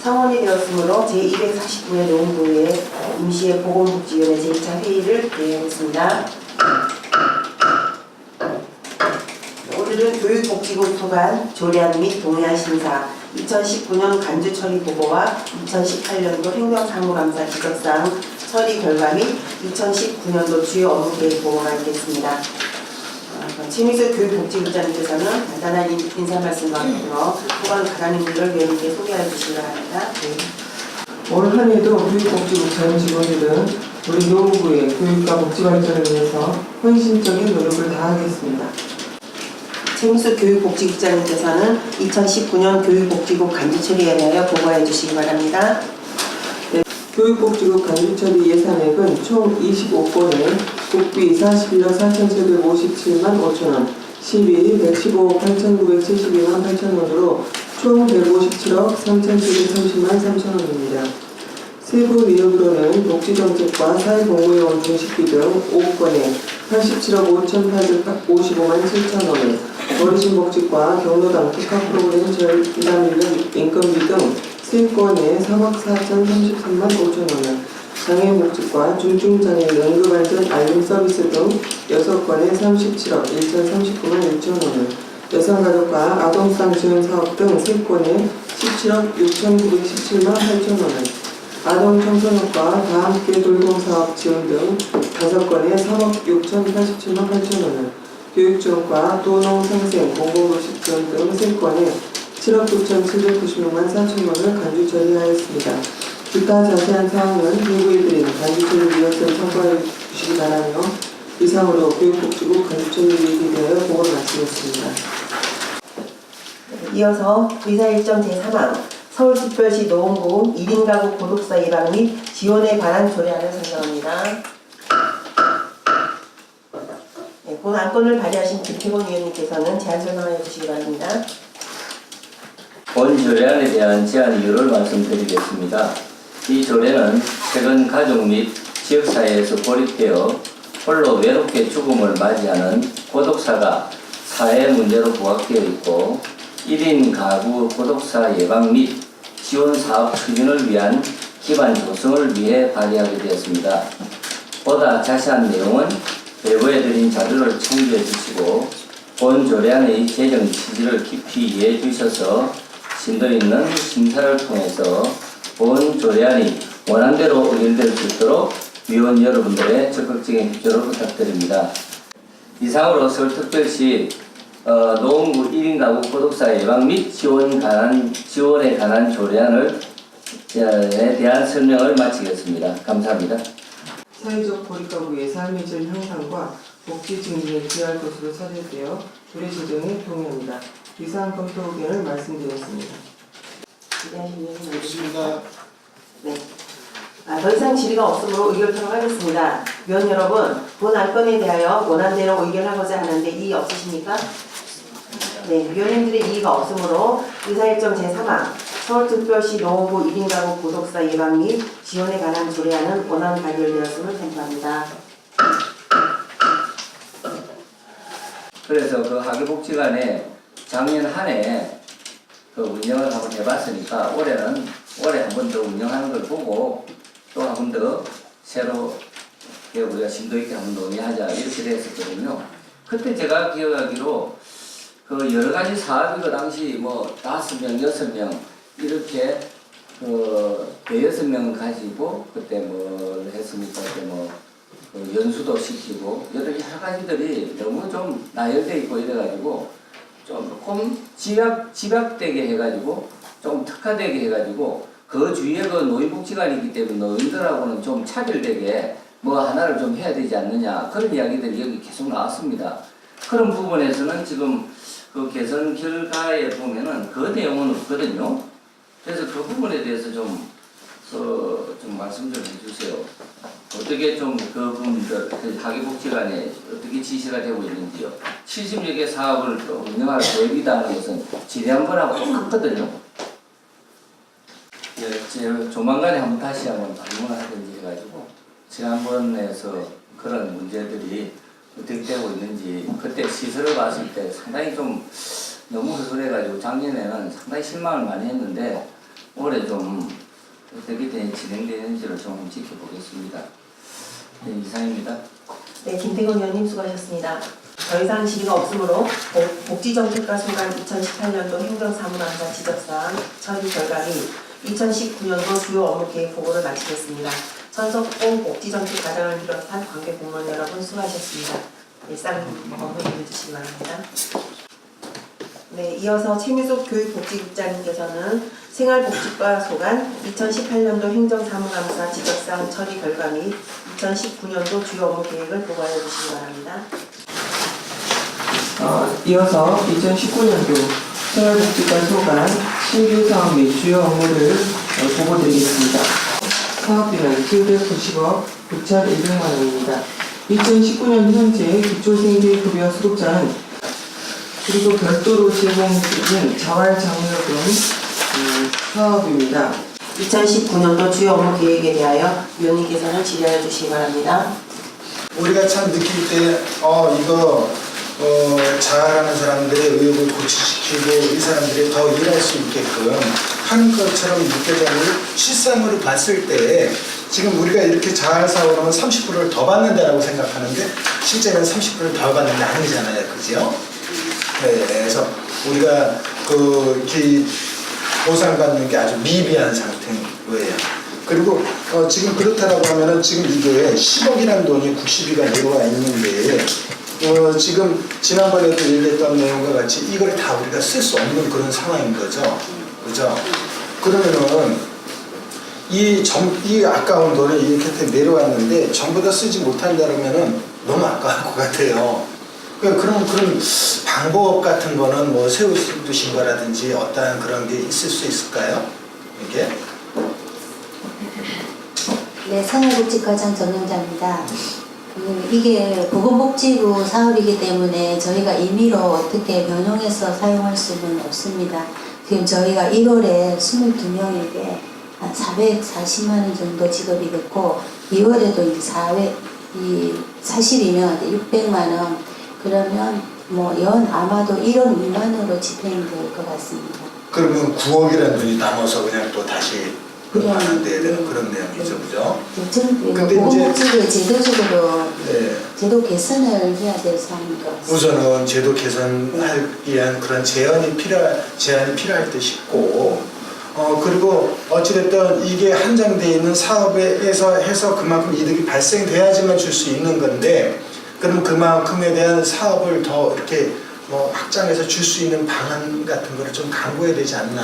성원이 되었으므로 제249회 노원구의 임시회 보건복지위원회 제2차 회의를 개회하겠습니다. 오늘은 교육복지부 소관 조례안 및 동의안 심사, 2019년 간주 처리 보고와 2018년도 행정사무감사 지적사항 처리 결과 및 2019년도 주요 업무 계획 보고가 있겠습니다. 최민수 교육복지부장님께서는 간단한 인사 말씀과 함으로 소관 과장님들을 위원님께 소개해 주시기 바랍니다. 올 한 해도 교육복지부 전 직원들은 우리 노원구의 교육과 복지 발전을 위해서 헌신적인 노력을 다하겠습니다. 최민수 교육복지국장님께서는 2019년 교육복지국 간주처리에 대하여 보고해 주시기 바랍니다. 교육복지국 간주처리 예산액은 총 25건에 국비 41억 4,757만 5천원, 시비 115억 8,972만 8천원으로 총 157억 3,730만 3천원입니다. 세부 내역으로는 복지정책과 사회공무원 중식비 등 5건에 87억 5,855만 7천원에 어르신복지과 경로당 특화 프로그램 절단 인건비 등 3건에 3억 4,033만 5천원을, 장애복지과 중증장애 연금안전 알림 서비스 등 6건에 37억 1,039만 1천원을, 여성가족과 아동수당 지원 사업 등 3건에 17억 6,917만 8천원을, 아동청소년과 다함께 돌봄사업 지원 등 5건에 3억 6,087만 8천원을, 교육지원과 도농생생 공공급식 지원 등 3건에 7억 9,796만 4천원을 간주 처리하였습니다. 기타 자세한 사항은 후보에 드린 간주처리 위원회를 참고해 주시기 바라며 이상으로 교육복지부 간주처리 위원회에 대하여 보고를 마치겠습니다. 이어서 의사일정 제3항 서울특별시 노원구 1인 가구 고독사 예방 및 지원에 관한 조례안을 선정합니다. 본 안건을 발의하신 김태곤 위원님께서는 제안 설명하여 주시기 바랍니다. 본 조례안에 대한 제안 이유를 말씀드리겠습니다. 이 조례는 최근 가족 및 지역사회에서 고립되어 홀로 외롭게 죽음을 맞이하는 고독사가 사회 문제로 부각되어 있고 1인 가구 고독사 예방 및 지원 사업 추진을 위한 기반 조성을 위해 발의하게 되었습니다. 보다 자세한 내용은 배부해드린 자료를 참조해 주시고 본 조례안의 제정 취지를 깊이 이해해 주셔서 심도 있는 심사를 통해서 본 조례안이 원안대로 의결될 수 있도록 위원 여러분들의 적극적인 협조를 부탁드립니다. 이상으로 서울특별시 노원구 1인 가구 고독사 예방 및 지원에 관한 조례안에 대한 설명을 마치겠습니다. 감사합니다. 사회적 고립가구의 삶의 질 향상과 복지 증진을 기할 것으로 사례되어 조례 제정에 동의합니다. 이상 검토 의견을 말씀드렸습니다. 알겠습니다. 네. 더 이상 질의가 없으므로 의결토록 하겠습니다. 위원 여러분, 본 안건에 대하여 원안대로 의결하고자 하는데 이의 없으십니까? 네, 위원님들의 이의가 없으므로 의사일정 제3항 서울특별시 노원구 1인 가구 고독사 예방 및 지원에 관한 조례안은 원안 가결되었음을 선포합니다. 그래서 그 학교복지관에 작년 한 해 그 운영을 한번 해봤으니까 올해 한 번 더 운영하는 걸 보고 또 한 번 더 새로 우리가 심도 있게 한번 논의하자 이렇게 됐었거든요. 그때 제가 기억하기로 그 여러 가지 사업이 그 당시 뭐 5명, 6명 이렇게 그 대여섯 명 가지고 그때 뭘 했습니까? 그때 뭐 그 연수도 시키고 여러 가지들이 너무 좀 나열돼 있고 이래가지고 조금 집약되게 해가지고 좀 특화되게 해가지고 그 주위에 그 노인복지관이기 때문에 노인들하고는 좀 차별되게 뭐 하나를 좀 해야 되지 않느냐 그런 이야기들이 여기 계속 나왔습니다. 그런 부분에서는 지금 그 개선 결과에 보면은 그 내용은 없거든요. 그래서 그 부분에 대해서 좀 말씀 좀 해주세요. 어떻게 좀 그 부분들, 학교복지관에 어떻게 지시가 되고 있는지요. 70여 개 사업을 또 운영할 계획이라는 것은 지난 번하고 똑같거든요. 예, 조만간에 한번 다시 한번 방문하든지 해가지고 지난번에서 그런 문제들이 어떻게 되고 있는지 그때 시설을 봤을 때 상당히 좀 너무 허술해가지고 작년에는 상당히 실망을 많이 했는데 올해 좀 어떻게 진행되는지를 좀 지켜보겠습니다. 네, 이상입니다. 네, 김태건 의원님 수고하셨습니다. 더 이상 질의가 없으므로 복지정책과 소관 2018년도 행정사무감사 지적사항 처리 결과 및 2019년도 주요 업무계획 보고를 마치겠습니다. 천석봉 복지정책과장을 비롯한 관계 공무원 여러분 수고하셨습니다. 일상 업무 해주시기 바랍니다. 네, 이어서 최미숙 교육복지국장님께서는 생활복지과 소관 2018년도 행정사무감사 지적사항 처리 결과 및 2019년도 주요 업무 계획을 보고하여 주시기 바랍니다. 이어서 2019년도 생활복지과 소관 신규 사업 및 주요 업무를 보고드리겠습니다. 사업비는 790억 9,200만 원입니다. 2019년 현재 기초생계급여 수급자는 그리고 별도로 제공해주는 자활장려금 사업입니다. 2019년도 주요 업무 계획에 대하여 위원님께서는 질의하여 주시기 바랍니다. 우리가 참 느낄 때 이거 자활하는 사람들의 의욕을 고취시키고 이 사람들이 더 일할 수 있게끔 하는 것처럼 느껴졌는데 실상으로 봤을 때 지금 우리가 이렇게 자활사업을 하면 30%를 더 받는다라고 생각하는데 실제는 30%를 더 받는 게 아니잖아요. 그죠? 네, 그래서 우리가 이렇게 보상받는 게 아주 미비한 상태인 거예요. 그리고 지금 그렇다라고 하면은 지금 이게 10억이라는 돈이 국시비가 내려와 있는데 지금 지난번에도 얘기했던 내용과 같이 이걸 다 우리가 쓸 수 없는 그런 상황인 거죠. 그죠? 그러면은 이 아까운 돈이 이렇게 내려왔는데 전부 다 쓰지 못한다면은 너무 아까울 것 같아요. 그런 방법 같은 거는 뭐 세우신 거라든지 어떠한 그런 게 있을 수 있을까요? 이게? 네, 생활복지과장 전영자입니다. 이게 보건복지부 사업이기 때문에 저희가 임의로 어떻게 변형해서 사용할 수는 없습니다. 지금 저희가 1월에 22명에게 한 440만 원 정도 지급이 됐고 2월에도 사실이면 600만 원 그러면 뭐 아마도 1억 미만으로 집행될 것 같습니다. 그러면 9억이라는 돈이 남아서 그냥 또 다시 반환돼야 되는 그런 내용이죠, 그죠? 보건복지부의 제도적으로 네. 제도 개선을 해야 될 사항인 것 같습니다. 우선은 제도 개선할 위한 그런 제한이 필요할 듯 싶고, 그리고 어찌됐든 이게 한정되어 있는 사업에서 해서 그만큼 이득이 발생돼야지만 줄 수 있는 건데, 그럼 그만큼에 대한 사업을 더 이렇게 확장해서 줄 수 있는 방안 같은 거를 좀 강구해야 되지 않나.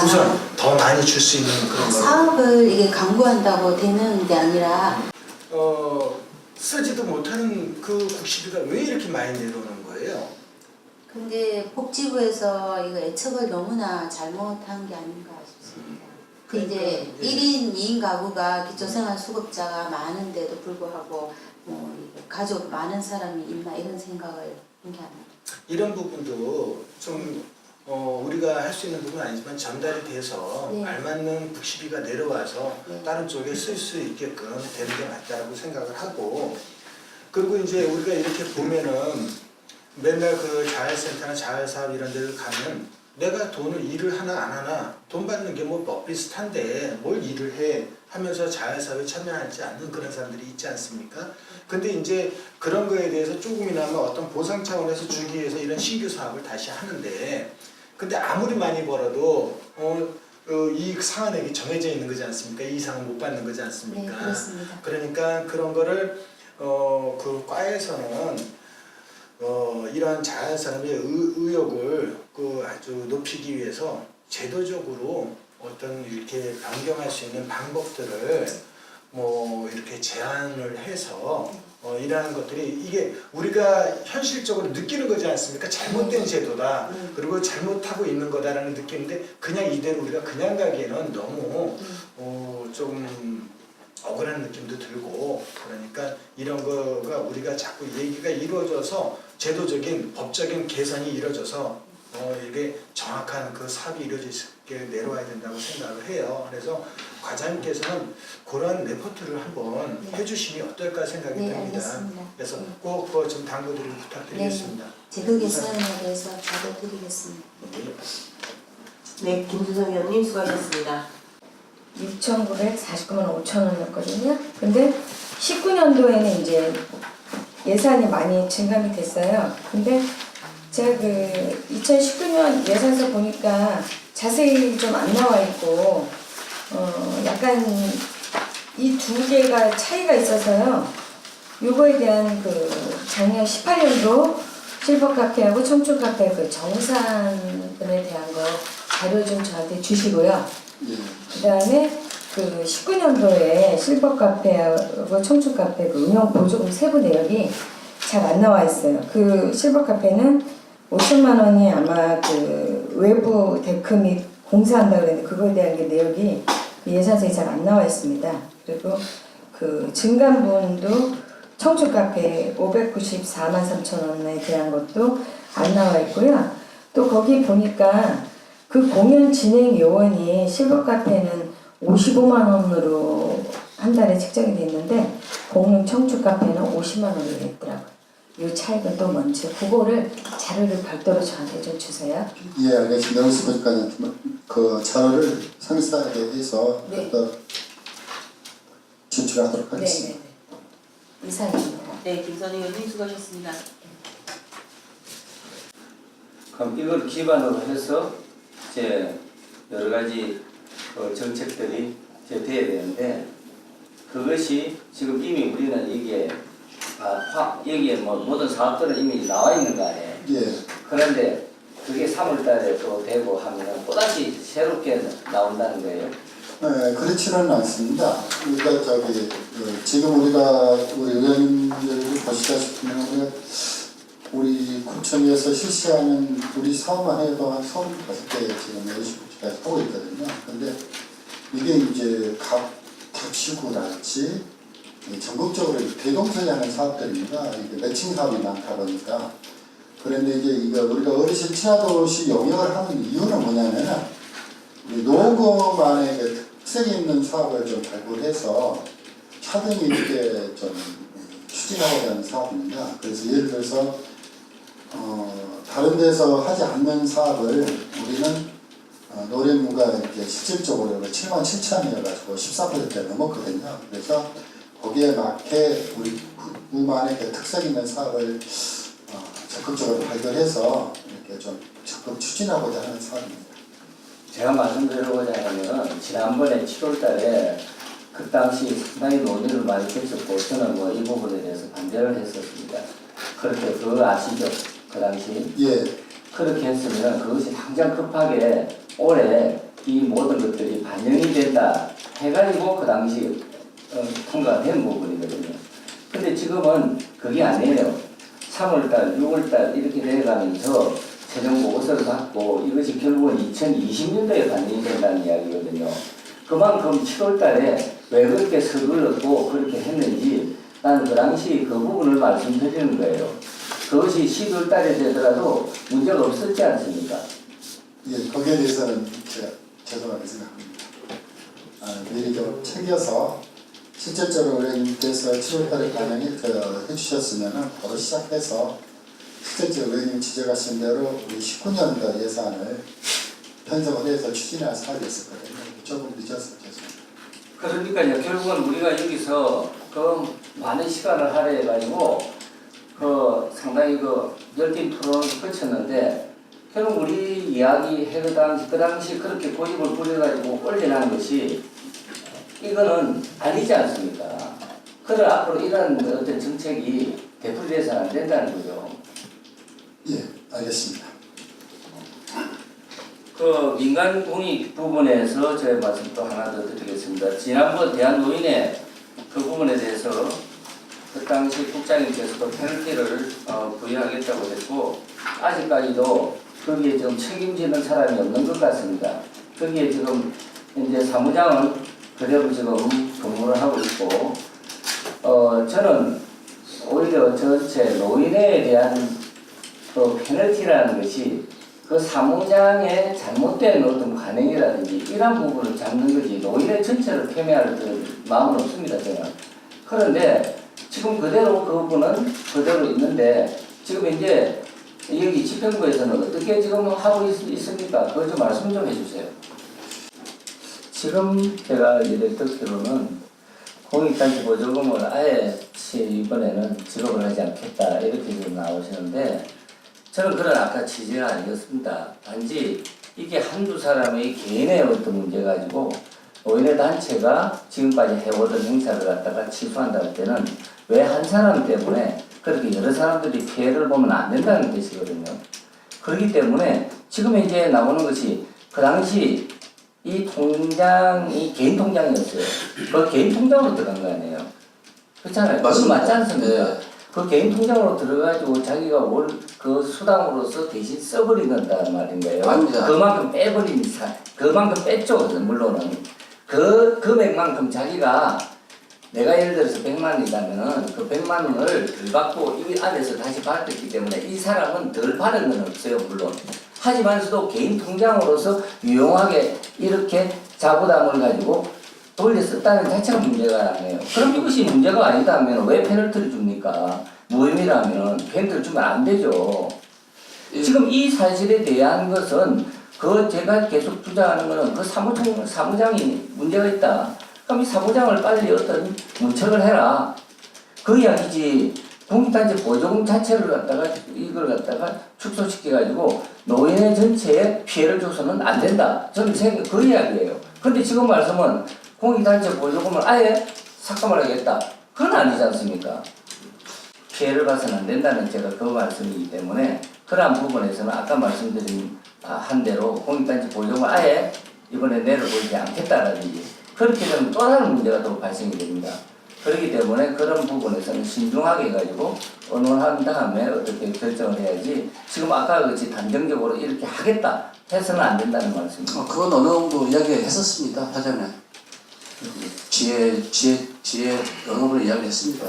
우선 더 많이 줄 수 있는 그런 거. 사업을 이게 강구한다고 되는 게 아니라 쓰지도 못하는 그 국시비가 왜 이렇게 많이 내려오는 거예요? 근데 복지부에서 이거 애척을 너무나 잘못한 게 아닌가 싶습니다. 이제 1인 2인 가구가 기초생활 수급자가 많은데도 불구하고 가족 많은 사람이 있나 이런 생각을 한 게 아닙니다. 이런 부분도 좀 우리가 할 수 있는 부분은 아니지만 전달이 돼서 네. 알맞는 국시비가 내려와서 네. 다른 쪽에 쓸 수 있게끔 되는 게 맞다라고 생각을 하고, 그리고 이제 우리가 이렇게 보면은 맨날 그 자활센터나 자활사업 이런 데를 가면 내가 일을 하나 안 하나 돈 받는 게 뭐 비슷한데 뭘 일을 해 하면서 자활사업에 참여하지 않는 그런 사람들이 있지 않습니까? 근데 이제 그런 거에 대해서 조금이나마 어떤 보상 차원에서 주기 위해서 이런 신규 사업을 다시 하는데, 근데 아무리 많이 벌어도 이익 상한액이 정해져 있는 거지 않습니까? 이 이상은 못 받는 거지 않습니까? 네, 그렇습니다. 그러니까 그런 거를 그 과에서는 이러한 자활사업의 의욕을 아주 높이기 위해서 제도적으로 어떤 이렇게 변경할 수 있는 방법들을 이렇게 제안을 해서 이러한 것들이 이게 우리가 현실적으로 느끼는 거지 않습니까? 잘못된 제도다. 그리고 잘못하고 있는 거다라는 느낌인데 그냥 이대로 우리가 그냥 가기에는 너무 좀 억울한 느낌도 들고, 그러니까 이런 거가 우리가 자꾸 얘기가 이루어져서 제도적인 법적인 개선이 이루어져서 이게 정확한 그 사업이 이루어지게 내려와야 된다고 생각을 해요. 그래서 과장님께서는 그런 레포트를 한번 해주시면 어떨까 생각이 듭니다. 알겠습니다. 그래서 꼭 그거 좀 당부드리고 부탁드리겠습니다. 제도 개선에 대해서 잘해드리겠습니다. 네, 김수성 의원님 수고하셨습니다. 6,949만 5천 원이었거든요. 근데 19년도에는 이제 예산이 많이 증감이 됐어요. 근데 제가 그 2019년 예산서 보니까 자세히 좀 안 나와 있고 약간 이 두 개가 차이가 있어서요. 요거에 대한 그 작년 18년도 실버 카페하고 청춘 카페 그 정산금에 대한 거 자료 좀 저한테 주시고요. 예. 그 다음에 그 19년도에 실버 카페하고 청춘 카페 그 운영 보조금 세부 내역이 잘 안 나와 있어요. 그 실버 카페는 5천만 원이 아마 그 외부 데크 및 공사한다 그랬는데 그거에 대한 게 내역이 그 예산서에 잘 안 나와 있습니다. 그리고 그 증감분도 청춘 카페 594만 3천 원에 대한 것도 안 나와 있고요. 또 거기 보니까 그 공연 진행 요원이 실버 카페는 55만 원으로 한 달에 책정이 됐는데 공릉 청춘 카페는 50만 원으로 됐더라고요. 이 차이가 또 뭔지 그거를 자료를 별도로 저한테 좀 주세요. 예, 알겠습니다. 그래서 보니까 그 자료를 상세하게 해서 네. 또 제출하도록 하겠습니다. 네네네. 이상입니다. 네, 김선희 의원님 수고하셨습니다. 그럼 이걸 기반으로 해서 이제 여러 가지 정책들이 이제 돼야 되는데 그것이 지금 이미 우리는 이게 여기에 뭐 모든 사업들은 이미 나와 있는 거 아니에요. 예. 그런데 그게 3월달에 또 되고 하면 또다시 새롭게 나온다는 거예요. 네, 그렇지는 않습니다. 그러니까 지금 우리 의원님들도 보시다시피 우리 구청에서 실시하는 우리 사업만 해도 한 35개 지금 60개까지 하고 있거든요. 근데 이게 이제 각 택시구랄지 전국적으로 대동소이하는 사업들입니다. 이게 매칭 사업이 많다 보니까. 그런데 이제 우리가 어르신 친화도시 용역을 하는 이유는 뭐냐면은 노고 안에 특색 있는 사업을 좀 발굴해서 차등히 이렇게 좀 추진하고자 하는 사업입니다. 그래서 예를 들어서 다른 데서 하지 않는 사업을 우리는 노래무가 이렇게 실질적으로 7만 7천이어가지고 14% 넘었거든요. 그래서 거기에 맞게 우리 구만의 그 특색 있는 사업을 적극적으로 발견해서 이렇게 좀 적극 추진하고자 하는 사업입니다. 제가 말씀드리고자 하면 지난번에 7월달에 그 당시 상당히 논의를 많이 했었고 저는 뭐 이 부분에 대해서 반대를 했었습니다. 그렇게 그거 아시죠? 그 당시 예. 그렇게 했으면 그것이 당장 급하게 올해 이 모든 것들이 반영이 된다 해가지고 그 당시 통과가 된 부분이거든요. 근데 지금은 그게 아니에요. 3월달, 6월달 이렇게 돼가면서 재정보고서를 받고 이것이 결국은 2020년도에 반영이 된다는 이야기거든요. 그만큼 7월달에 왜 그렇게 서둘렀고 그렇게 했는지 나는 그 당시 그 부분을 말씀드리는 거예요. 그것이 12월달에 되더라도 문제가 없었지 않습니까? 예, 거기에 대해서는 죄송하게 생각합니다. 미리 좀 챙겨서 실질적으로 의원님께서 7월달에 반영이 해주셨으면 바로 시작해서 실질적으로 의원님 지적하신 대로 우리 19년도 예산을 편성을 해서 추진할 사업이 있었거든요. 조금 늦어서 죄송합니다. 그러니까요. 결국은 우리가 여기서 그 많은 시간을 할애해가지고 상당히 열띤 토론을 거쳤는데 결국 우리 이야기 그 당시 그렇게 고집을 부려가지고 올려놓은 것이 이거는 아니지 않습니까? 그래 앞으로 이런 어떤 정책이 되풀이돼서는 안 된다는 거죠. 예, 알겠습니다. 그 민간 공익 부분에서 제 말씀 또 하나 더 드리겠습니다. 지난번 대한노인회 그 부분에 대해서 그 당시 국장님께서도 페널티를 부여하겠다고 했고 아직까지도 거기에 좀 책임지는 사람이 없는 것 같습니다. 거기에 지금 이제 사무장은 그대로 지금 근무를 하고 있고 저는 오히려 전체 노인회에 대한 페널티라는 것이 그 사무장의 잘못된 어떤 관행이라든지 이런 부분을 잡는 것이 노인회 전체를 폄훼할 마음은 없습니다, 저는. 그런데 지금 그대로 그 부분은 그대로 있는데 지금 이제 여기 집행부에서는 어떻게 지금 하고 있습니까? 그거 좀 말씀 좀 해주세요. 지금 제가 이제 듣기로는 공익단체 보조금을 아예 이번에는 지급을 하지 않겠다 이렇게 지금 나오시는데 저는 그런 아까 취지는 아니었습니다. 단지 이게 한두 사람의 개인의 어떤 문제 가지고 노인의 단체가 지금까지 해오던 행사를 갖다가 취소한다 할 때는 왜 한 사람 때문에 그렇게 여러 사람들이 피해를 보면 안 된다는 뜻이거든요. 그렇기 때문에 지금 이제 나오는 것이 그 당시 이 통장이 개인 통장이었어요. 그 개인 통장으로 들어간 거 아니에요. 그렇잖아요. 그거 맞지 않습니까? 네. 그 개인 통장으로 들어가지고 자기가 올 그 수당으로서 대신 써버리는다는 말인 거예요. 아닙니다. 그만큼 빼버린 그만큼 뺐죠. 물론은 그 금액만큼 자기가 내가 예를 들어서 100만 원이라면은 그 100만 원을 덜 받고 이 안에서 다시 받았기 때문에 이 사람은 덜 받은 건 없어요. 물론. 하지만서도 개인 통장으로서 유용하게 이렇게 자부담을 가지고 돌려 썼다는 자체가 문제가 아니에요. 그럼 이것이 문제가 아니다면 왜 페널티를 줍니까? 무혐의라면 페널티를 주면 안 되죠. 지금 이 사실에 대한 것은 그 제가 계속 주장하는 것은 그 사무장이 문제가 있다. 그럼 이 사무장을 빨리 어떤 문책을 해라. 그 이야기지. 공익단체 보조금 자체를 갖다가 이걸 갖다가 축소시켜가지고 노인의 전체에 피해를 줘서는 안 된다. 저는 그 이야기예요. 근데 지금 말씀은 공익단체 보조금을 아예 삭감을 하겠다. 그건 아니지 않습니까? 피해를 봐서는 안 된다는 제가 그 말씀이기 때문에 그러한 부분에서는 아까 말씀드린 한 대로 공익단체 보조금을 아예 이번에 내려보지 않겠다라든지 그렇게 되면 또 다른 문제가 또 발생이 됩니다. 그렇기 때문에 그런 부분에서는 신중하게 해가지고 언론한 다음에 어떻게 결정을 해야지 지금 아까 그렇지 단정적으로 이렇게 하겠다 해서는 안 된다는 말씀입니다. 그건 어느 정도 이야기했었습니다. 사전에 지혜 언어를 이야기했습니다.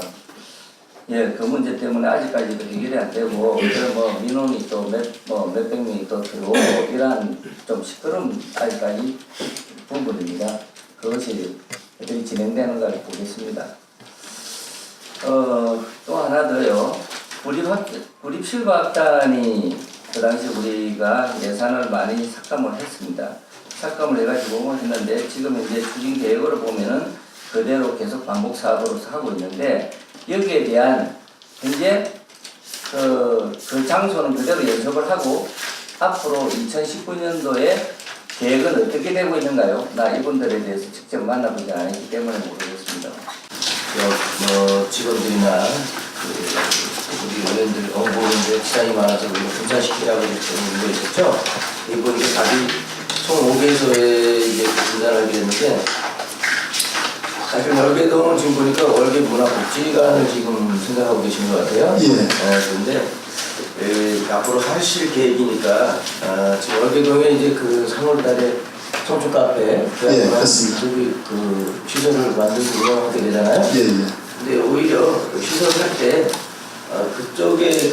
예, 그 문제 때문에 아직까지도 해결이 안 되고 뭐 민원이 또 몇백 명이 또 들어오고 이러한 좀 시끄러운 아직까지 부분입니다. 그것이 어떻게 진행되는 걸 보겠습니다. 또 하나 더요. 구립실버학단이 그 당시 우리가 예산을 많이 삭감을 했습니다. 삭감을 해가지고 했는데 지금 이제 추진 계획으로 보면은 그대로 계속 반복 사업으로서 하고 있는데 여기에 대한 현재 그 장소는 그대로 연습을 하고 앞으로 2019년도에 계획은 어떻게 되고 있는가요? 나 이분들에 대해서 직접 만나보지 않았기 때문에 모르겠습니다. 직원들이나 우리 의원들, 공보원들 시간이 많아서 우리가 분산시키라고 했던 거 있었죠. 이번 이제 답이 총 5개소에 이제 분산하게 됐는데 사실 월계동은 지금 보니까 월계문화복지관을 지금 생각하고 계신 것 같아요. 예. 그런데 앞으로 하실 계획이니까 지금 월계동에 이제 그 3월달에 청춘 카페 예, 그렇습니다. 그 시설을 만들고 운영하게 되잖아요. 예, 예. 근데 오히려 그 시설을 할 때 그쪽에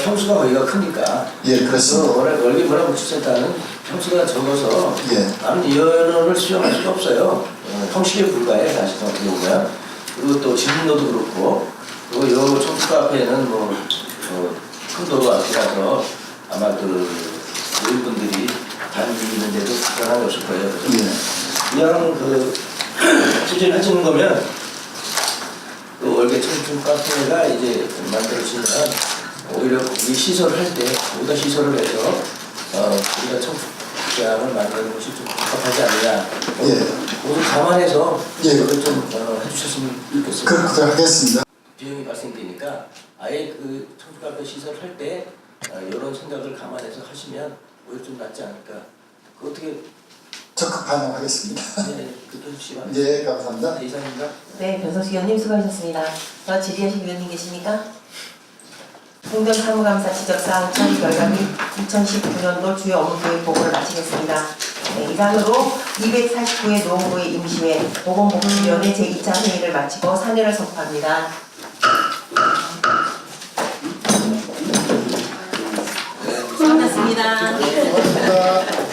평수가 거기가 크니까 예, 그렇습니다. 워낙 월계문화복지센터는 평수가 적어서 예. 다른 인원을 수용할 수가 없어요. 형식에 불과해 사실상 어떻게 보면. 그리고 또 진로도 그렇고 그리고 요 청수 카페는 큰 도로 앞이라서 아마 노인분들이 다니는데도 불편함이 없을 거예요. 그래서 예. 그냥 추진하시는 거면 그 월계 청춘 카페가 이제 만들어지면 오히려 이 시설을 할 때 거기다 시설을 해서 우리가 청춘장을 만드는 것이 좀 적합하지 않느냐. 예. 그것을 감안해서 예. 그걸 좀 해주셨으면 좋겠어요. 그렇게 하겠습니다. 비용이 발생되니까 아예 그 청춘 카페 시설을 할 때 이런 생각을 감안해서 하시면 오히려 좀 낫지 않을까. 그 어떻게 적극 반영하겠습니다. 그때 씨가 예, 감사합니다. 이상입니다. 네, 변성식 위원님 수고하셨습니다. 질의하실 위원님 계십니까? 행정 사무감사 지적사항 처리 결과 및 2019년도 주요 업무 계획 보고를 마치겠습니다. 네, 이상으로 249회 노원구의 임시회 보건복지위원회 제2차 회의를 마치고 사례를 선포합니다. 수고하셨습니다. 감사합니다.